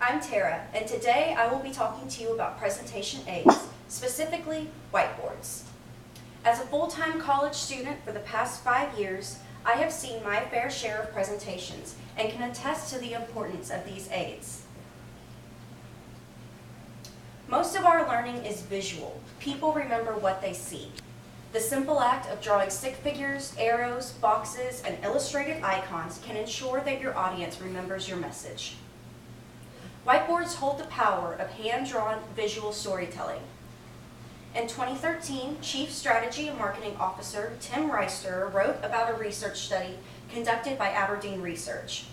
I'm Tara, and today I will be talking to you about presentation aids, specifically whiteboards. As a full-time college student for the past 5 years, I have seen my fair share of presentations and can attest to the importance of these aids. Most of our learning is visual. People remember what they see. The simple act of drawing stick figures, arrows, boxes, and illustrated icons can ensure that your audience remembers your message. Whiteboards hold the power of hand-drawn visual storytelling. In 2013, Chief Strategy and Marketing Officer Tim Reister wrote about a research study conducted by Aberdeen Research.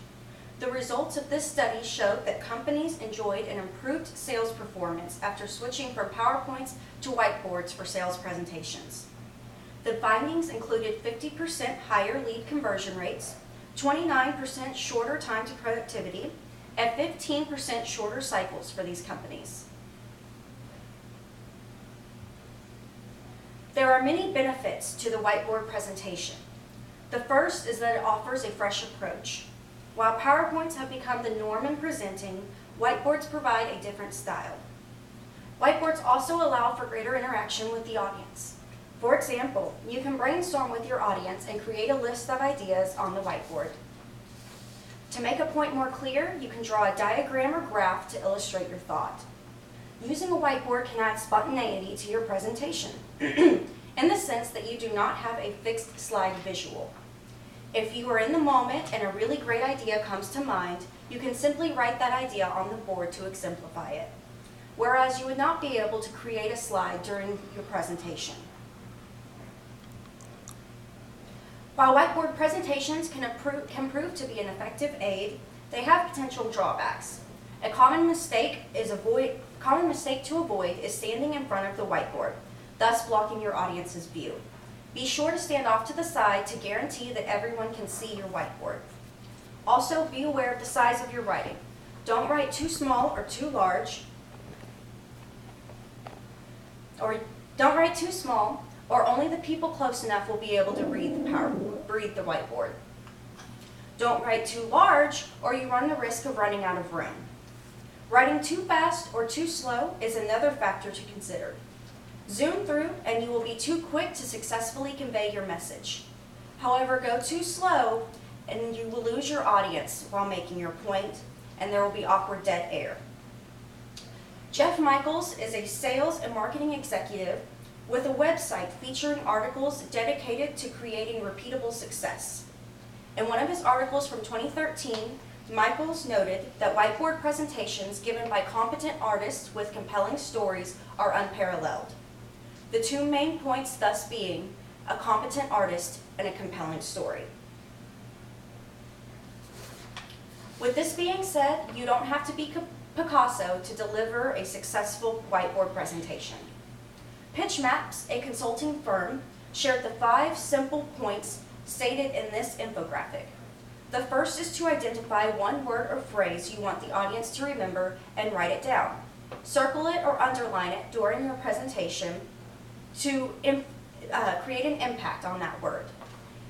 The results of this study showed that companies enjoyed an improved sales performance after switching from PowerPoints to whiteboards for sales presentations. The findings included 50% higher lead conversion rates, 29% shorter time to productivity, and 15% shorter cycles for these companies. There are many benefits to the whiteboard presentation. The first is that it offers a fresh approach. While PowerPoints have become the norm in presenting, whiteboards provide a different style. Whiteboards also allow for greater interaction with the audience. For example, you can brainstorm with your audience and create a list of ideas on the whiteboard. To make a point more clear, you can draw a diagram or graph to illustrate your thought. Using a whiteboard can add spontaneity to your presentation, in the sense that you do not have a fixed slide visual. If you are in the moment and a really great idea comes to mind, you can simply write that idea on the board to exemplify it, whereas you would not be able to create a slide during your presentation. While whiteboard presentations can prove to be an effective aid, they have potential drawbacks. A common mistake to avoid is standing in front of the whiteboard, thus blocking your audience's view. Be sure to stand off to the side to guarantee that everyone can see your whiteboard. Also, be aware of the size of your writing. Don't write too small or too large, or only the people close enough will be able to read the whiteboard. Don't write too large, or you run the risk of running out of room. Writing too fast or too slow is another factor to consider. Zoom through and you will be too quick to successfully convey your message. However, go too slow and you will lose your audience while making your point, and there will be awkward dead air. Jeff Michaels is a sales and marketing executive with a website featuring articles dedicated to creating repeatable success. In one of his articles from 2013, Michaels noted that whiteboard presentations given by competent artists with compelling stories are unparalleled. The two main points thus being a competent artist and a compelling story. With this being said, you don't have to be Picasso to deliver a successful whiteboard presentation. Pitch Maps, a consulting firm, shared the 5 simple points stated in this infographic. The first is to identify one word or phrase you want the audience to remember and write it down. Circle it or underline it during your presentation to create an impact on that word.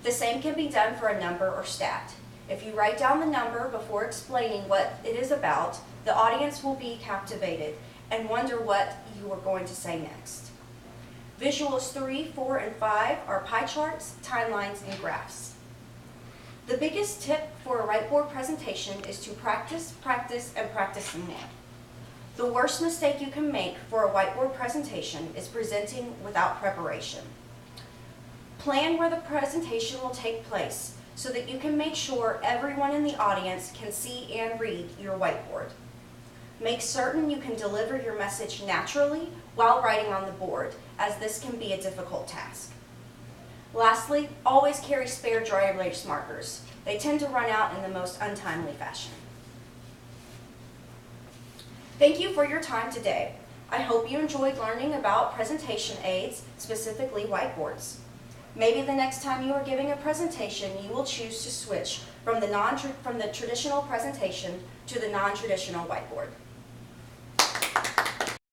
The same can be done for a number or stat. If you write down the number before explaining what it is about, the audience will be captivated and wonder what you are going to say next. Visuals 3, 4, and 5 are pie charts, timelines, and graphs. The biggest tip for a whiteboard presentation is to practice, practice, and practice some more. The worst mistake you can make for a whiteboard presentation is presenting without preparation. Plan where the presentation will take place so that you can make sure everyone in the audience can see and read your whiteboard. Make certain you can deliver your message naturally while writing on the board, as this can be a difficult task. Lastly, always carry spare dry erase markers. They tend to run out in the most untimely fashion. Thank you for your time today. I hope you enjoyed learning about presentation aids, specifically whiteboards. Maybe the next time you are giving a presentation, you will choose to switch from the traditional presentation to the non-traditional whiteboard.